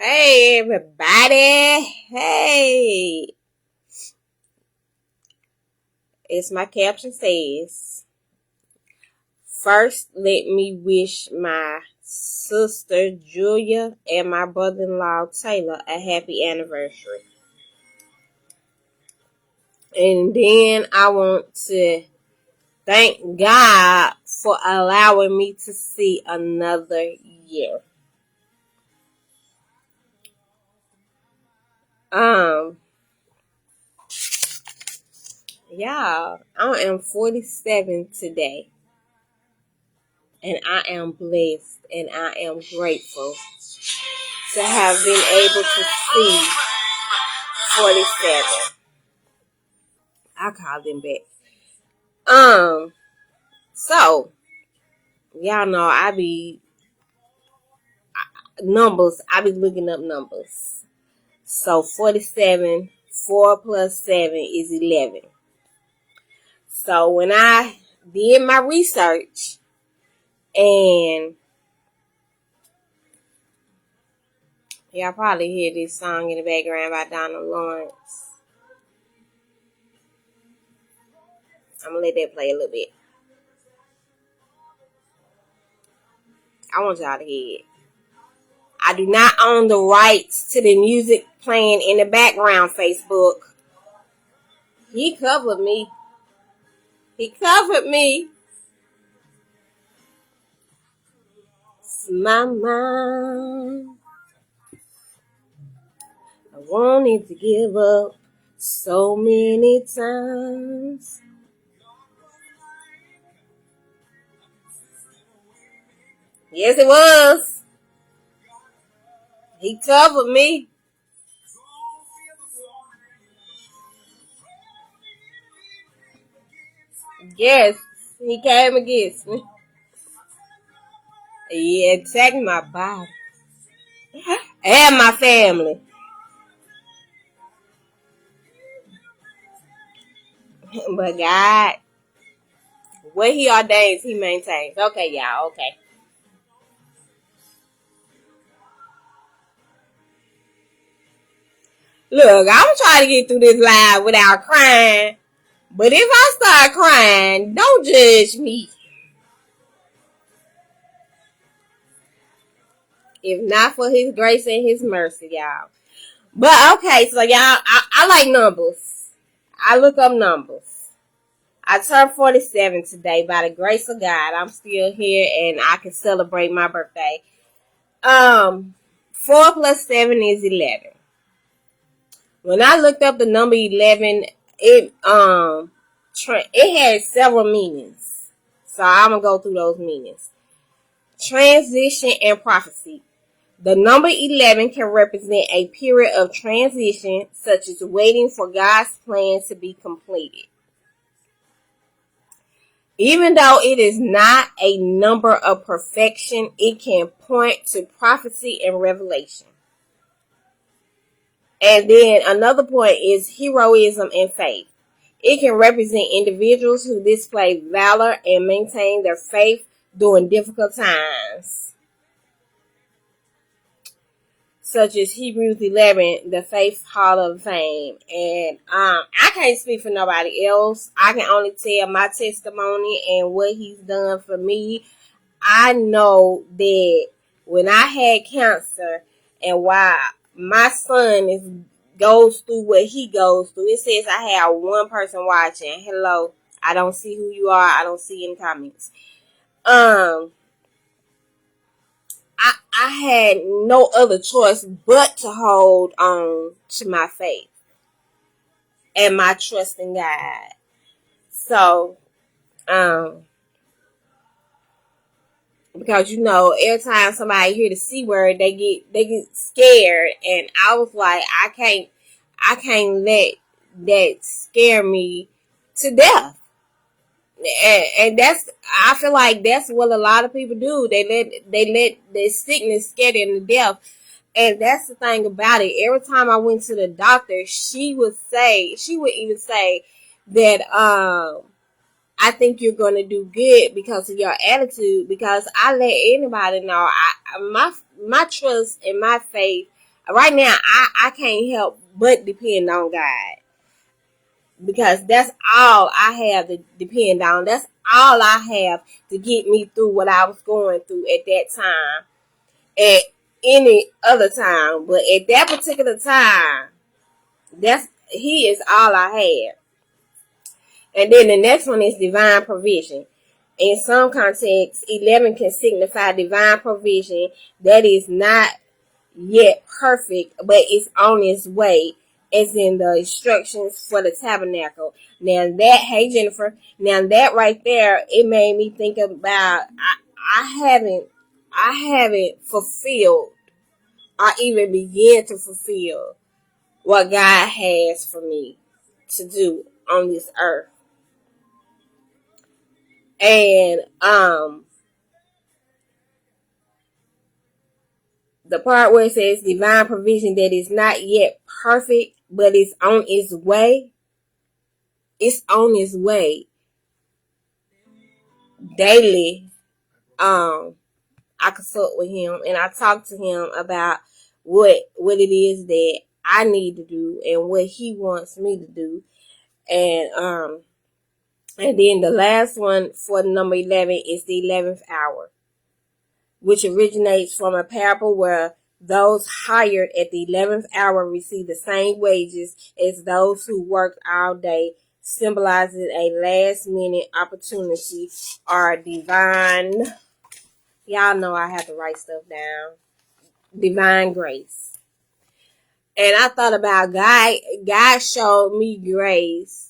Hey everybody. Hey. As my caption says, first let me wish my sister Julia and my brother-in-law Taylor a happy anniversary. And then I want to thank God for allowing me to see another year. Um, y'all, I am 47 today. And I am blessed and I am grateful to have been able to see 47. I call them back. So y'all know I be numbers. I be looking up numbers. So 47, 4 plus 7 is 11. So when I did my research and y'all probably hear this song in the background by Donna Lawrence. I'm gonna let that play a little bit. I want y'all to hear it. I do not own the rights to the music playing in the background, Facebook. He covered me. He covered me. It's my mind. I wanted to give up so many times. Yes, it was. He covered me. Yes, he came against me. He attacked my body and my family. But God, what he ordains, he maintains. Okay, y'all, okay. Look, I'm trying to get through this live without crying. But if I start crying, don't judge me. If not for his grace and his mercy, y'all. But okay, so y'all, I like numbers. I look up numbers. I turned 47 today. By the grace of God, I'm still here and I can celebrate my birthday. 4 plus 7 is 11. When I looked up the number 11, it had several meanings. So I'm gonna go through those meanings. Transition and prophecy. The number 11 can represent a period of transition, such as waiting for God's plan to be completed. Even though it is not a number of perfection, it can point to prophecy and revelation. And then another point is heroism and faith. It can represent individuals who display valor and maintain their faith during difficult times, such as Hebrews 11, the Faith Hall of Fame. And I can't speak for nobody else. I can only tell my testimony and what he's done for me. I know that when I had cancer and while my son goes through what he goes through, it says I have one person watching. Hello. I don't see who you are. I don't see any comments. I had no other choice but to hold on to my faith and my trust in God. So, because every time somebody hear the C word, they get scared, and I was like, I can't let that scare me to death. And I feel like that's what a lot of people do. They let the sickness scare them to death. And that's the thing about it. Every time I went to the doctor, she would even say that I think you're gonna do good because of your attitude. Because I let anybody know my trust and my faith Right now, I can't help but depend on God, because that's all I have to depend on. That's all I have to get me through what I was going through at that time. At any other time, but at that particular time, He is all I had. And then the next one is divine provision. In some contexts, 11 can signify divine provision that is not yet perfect, but it's on its way, as in the instructions for the tabernacle. Now that, hey Jennifer, now that right there, it made me think about I haven't fulfilled or even begin to fulfill what God has for me to do on this earth. And the part where it says divine provision that is not yet perfect, but it's on its way. It's on its way. Daily, I consult with him and I talk to him about what it is that I need to do and what he wants me to do. And then the last one for number 11 is the 11th hour, which originates from a parable where those hired at the 11th hour receive the same wages as those who worked all day, symbolizing a last minute opportunity or divine. Y'all know I have to write stuff down. Divine grace. And I thought about God. God showed me grace.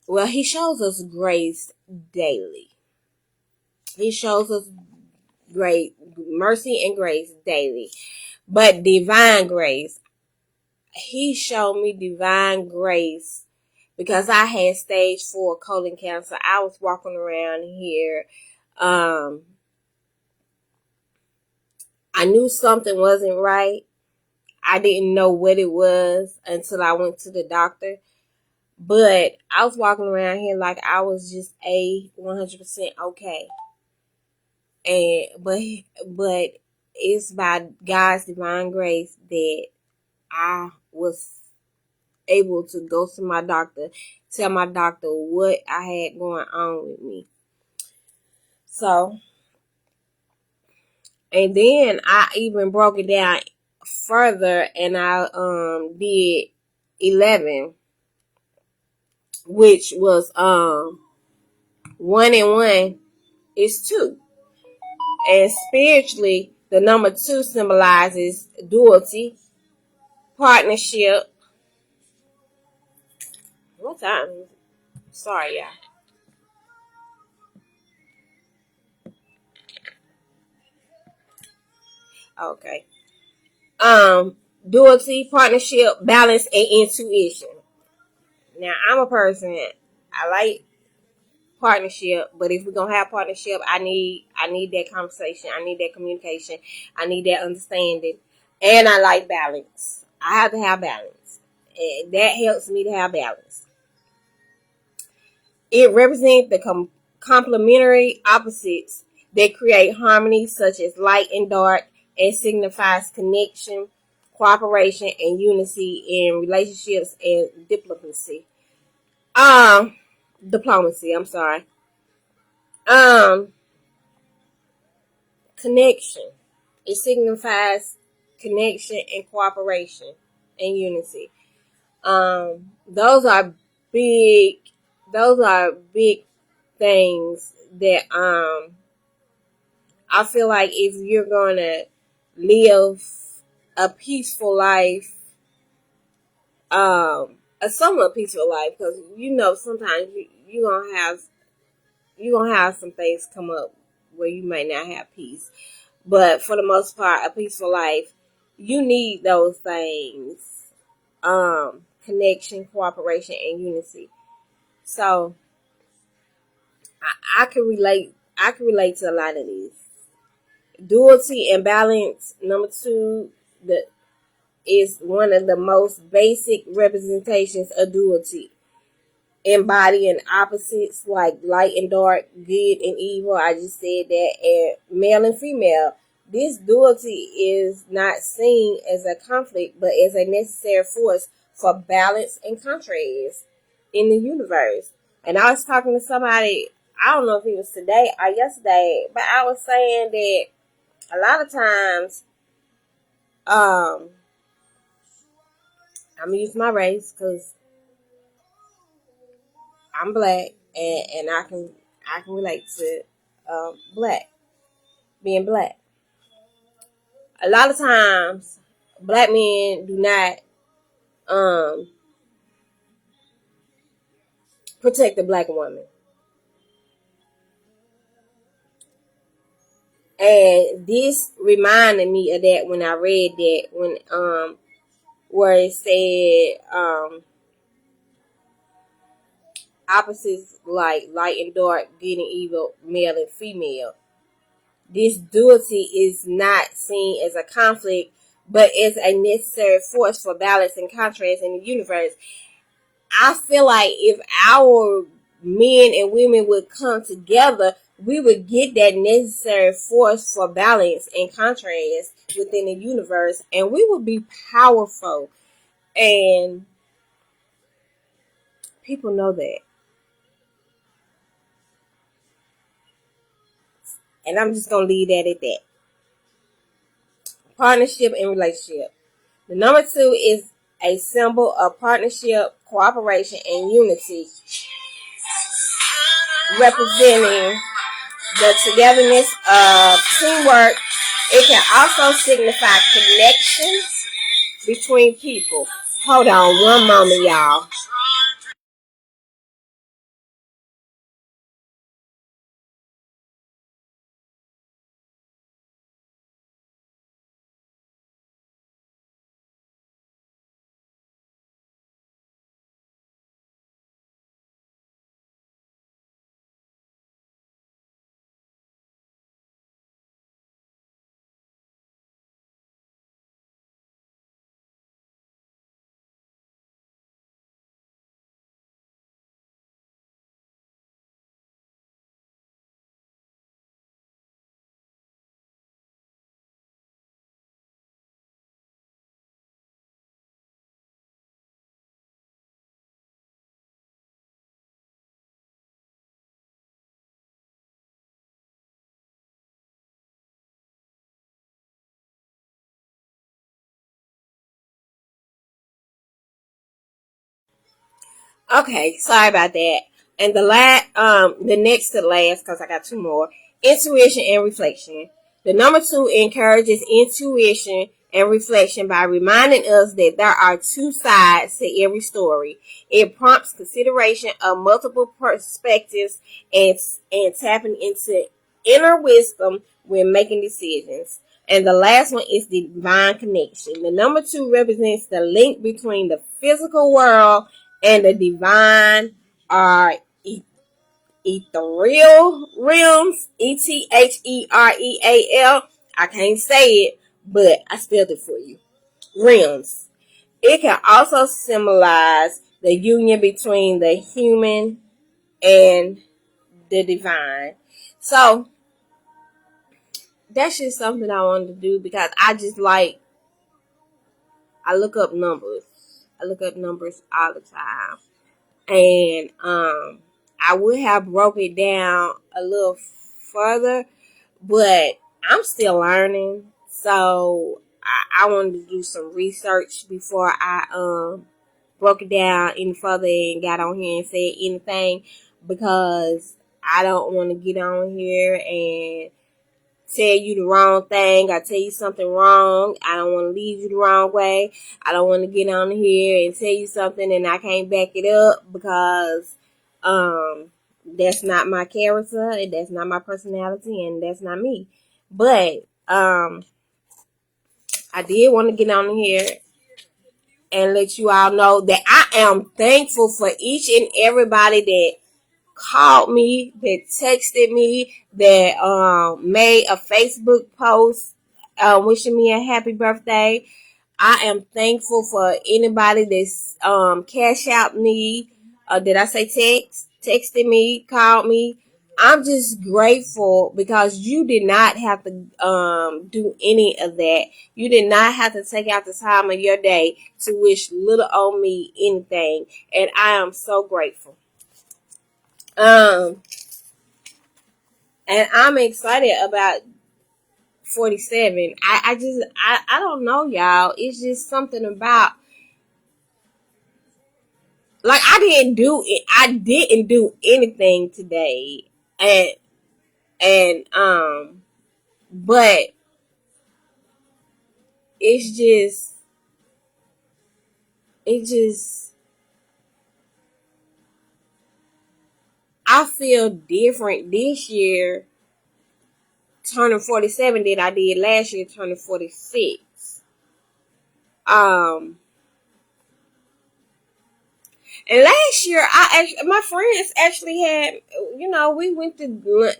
Well, He shows us grace daily. He shows us great mercy and grace daily. But divine grace, He showed me divine grace because I had stage 4 colon cancer. I was walking around here. I knew something wasn't right. I didn't know what it was until I went to the doctor. But I was walking around here like I was just 100% okay. But it's by God's divine grace that I was able to go to my doctor, tell my doctor what I had going on with me. So, and then I even broke it down further and I did 11, which was 1 and 1 is 2. And spiritually, the number 2 symbolizes duality, partnership. What time is it? Sorry, y'all. Okay. Duality, partnership, balance, and intuition. Now, I'm a person, I like partnership, but if we're gonna have partnership, I need that conversation, I need that communication, I need that understanding, and I like balance. I have to have balance. And that helps me to have balance. It represents the complementary opposites that create harmony, such as light and dark, and signifies connection, cooperation, and unity in relationships and diplomacy. Diplomacy. I'm sorry. Um, Connection. It signifies connection and cooperation and unity. Those are big. Those are big things that I feel like if you're gonna live a peaceful life, a somewhat peaceful life, because sometimes you're gonna have some things come up where you might not have peace, but for the most part, a peaceful life, you need those things: connection, cooperation, and unity. So I can relate. I can relate to a lot of these. Duality and balance, number 2, is one of the most basic representations of duality, embodying opposites like light and dark, good and evil. I just said that, and male and female, This duality is not seen as a conflict, but as a necessary force for balance and contrast in the universe. And I was talking to somebody, I don't know if it was today or yesterday, but I was saying that a lot of times, I'm gonna use my race because I'm black, and I can relate to black, being black. A lot of times, black men do not um protect the black woman. And this reminded me of that when I read that, when where it said opposites like light and dark, good and evil, male and female. This duality is not seen as a conflict, but as a necessary force for balance and contrast in the universe. I feel like if our men and women would come together, we would get that necessary force for balance and contrast within the universe, and we would be powerful. And people know that. And I'm just going to leave that at that. Partnership and relationship. The number 2 is a symbol of partnership, cooperation, and unity, representing the togetherness of teamwork. It can also signify connection between people. Hold on one moment, y'all. Okay, sorry about that. And the next to last, because I got two more. Intuition and reflection. The number 2 encourages intuition and reflection by reminding us that there are two sides to every story. It prompts consideration of multiple perspectives and tapping into inner wisdom when making decisions. And the last one is the divine connection. The number 2 represents the link between the physical world and the divine are ethereal realms, Ethereal. I can't say it, but I spelled it for you. Realms. It can also symbolize the union between the human and the divine. So that's just something I wanted to do because I just like, I look up numbers. I look up numbers all the time. And I would have broke it down a little further, but I'm still learning. So I wanted to do some research before I broke it down any further and got on here and said anything, because I don't want to get on here and tell you the wrong thing. I tell you something wrong. I don't want to lead you the wrong way. I don't want to get on here and tell you something and I can't back it up, because that's not my character, and that's not my personality, and that's not me. But I did want to get on here and let you all know that I am thankful for each and everybody that called me, that texted me, that made a Facebook post wishing me a happy birthday. I am thankful for anybody that's cash out me. Did I say texted me, called me, I'm just grateful because you did not have to do any of that. You did not have to take out the time of your day to wish little old me anything, and I am so grateful. Um, and I'm excited about 47. I don't know, y'all. It's just something about, like, I didn't do it. I didn't do anything today, and but it's just it just I feel different this year turning 47 than I did last year turning 46. Um, and last year my friends actually had, we went to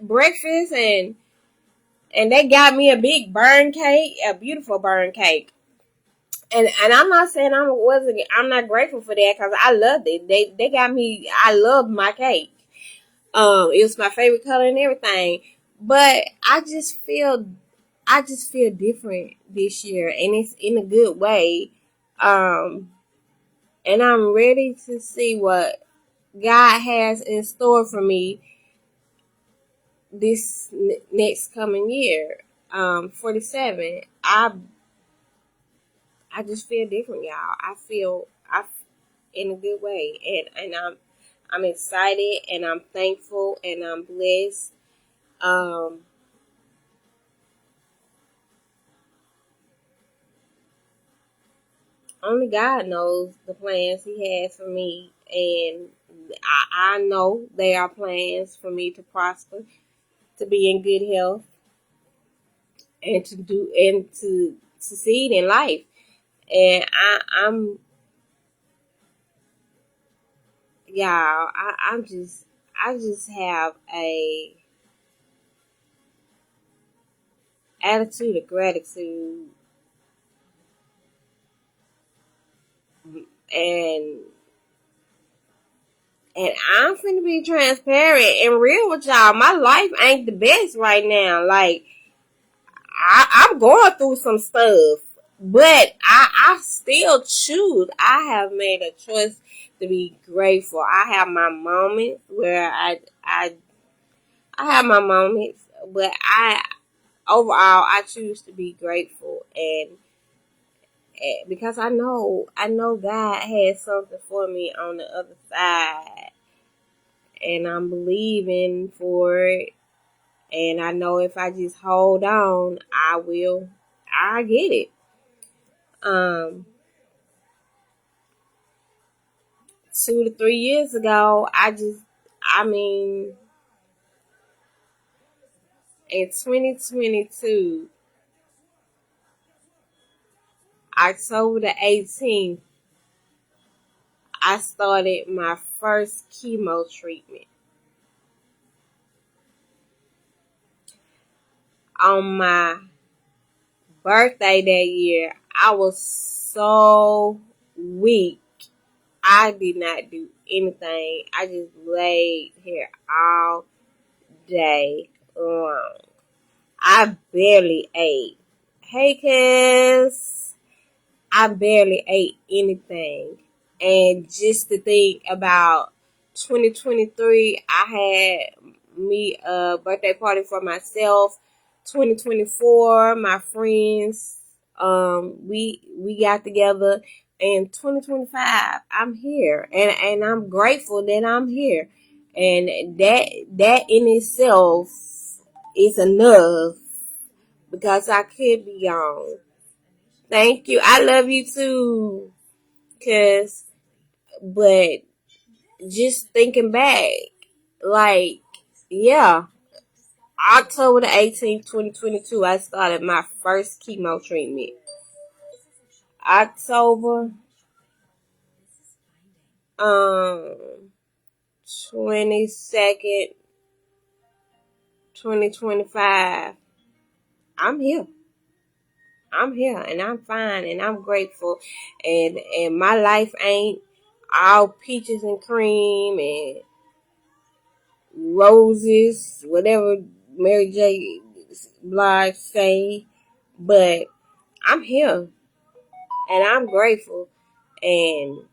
breakfast, and they got me a big burn cake, a beautiful burn cake. And I'm not saying I'm not grateful for that, because I loved it. They got me. I loved my cake. It was my favorite color and everything. But I just feel different this year, and it's in a good way. Um, and I'm ready to see what God has in store for me this next coming year. 47. I just feel different, y'all. I in a good way, and I'm excited, and I'm thankful, and I'm blessed. Um, Only God knows the plans He has for me, and I know there are plans for me to prosper, to be in good health, and to succeed in life. And I just have a attitude of gratitude, and and I'm finna be transparent and real with y'all. My life ain't the best right now. Like, I'm going through some stuff, but I still choose. I have made a choice to be grateful. I have my moments where I have my moments, but overall I choose to be grateful, and because I know God has something for me on the other side, and I'm believing for it. And I know if I just hold on, I get it. Um, 2 to 3 years ago, I mean, in 2022, October the 18th, I started my first chemo treatment. On my birthday that year, I was so weak. I did not do anything. I just laid here all day long. I barely ate. Hey, kids. I barely ate anything. And just to think about 2023, I had me a birthday party for myself. 2024, my friends, we got together. And 2025, I'm here, and I'm grateful that I'm here, and that in itself is enough, because I could be gone. Thank you. I love you too. But just thinking back, like, yeah, October the 18th, 2022, I started my first chemo treatment. October, 22nd, 2025. I'm here. I'm here, and I'm fine, and I'm grateful, and my life ain't all peaches and cream, and roses, whatever Mary J. Blige say, but I'm here and I'm grateful. And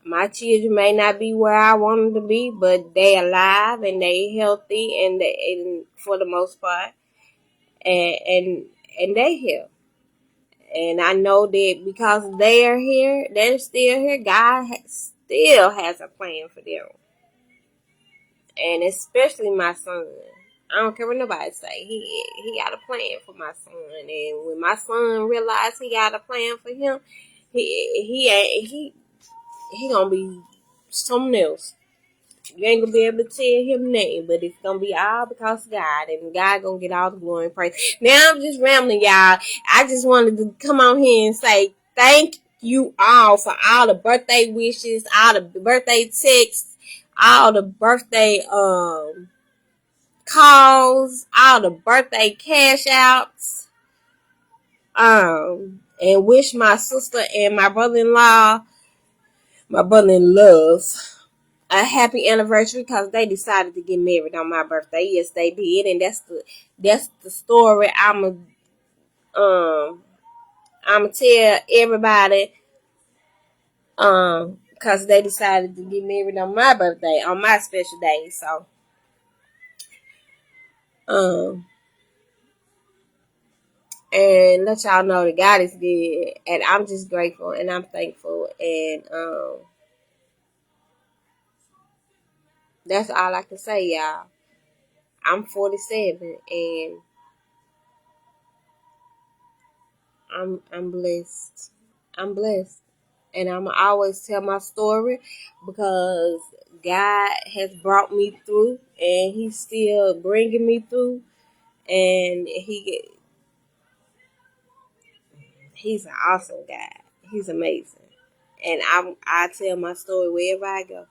my children may not be where I want them to be, but they alive and they healthy and for the most part, and they here. And I know that because they are here, they're still here. God still has a plan for them, and especially my son. I don't care what nobody say. He got a plan for my son, and when my son realized he got a plan for him, he gonna be something else. You ain't gonna be able to tell him nothing, but it's gonna be all because of God, and God gonna get all the glory and praise. Now I'm just rambling, y'all. I just wanted to come on here and say thank you all for all the birthday wishes, all the birthday texts, all the birthday calls, all the birthday cash outs, and wish my sister and my brother-in-law, my brother-in-law, a happy anniversary because they decided to get married on my birthday. Yes, they did, and that's the story I'ma tell everybody because they decided to get married on my birthday, on my special day. So um and let y'all know that God is good, and I'm just grateful and I'm thankful, and that's all I can say, y'all. I'm 47 and I'm blessed. I'm blessed. And I'm always tell my story because God has brought me through and he's still bringing me through, and he's an awesome guy. He's amazing. And I tell my story wherever I go.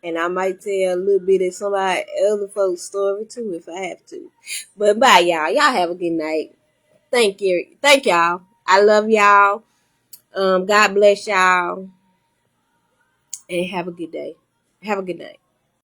And I might tell a little bit of somebody other folks' story too if I have to. But bye y'all. Y'all have a good night. Thank you. Thank y'all. I love y'all. God bless y'all. And have a good day. Have a good night.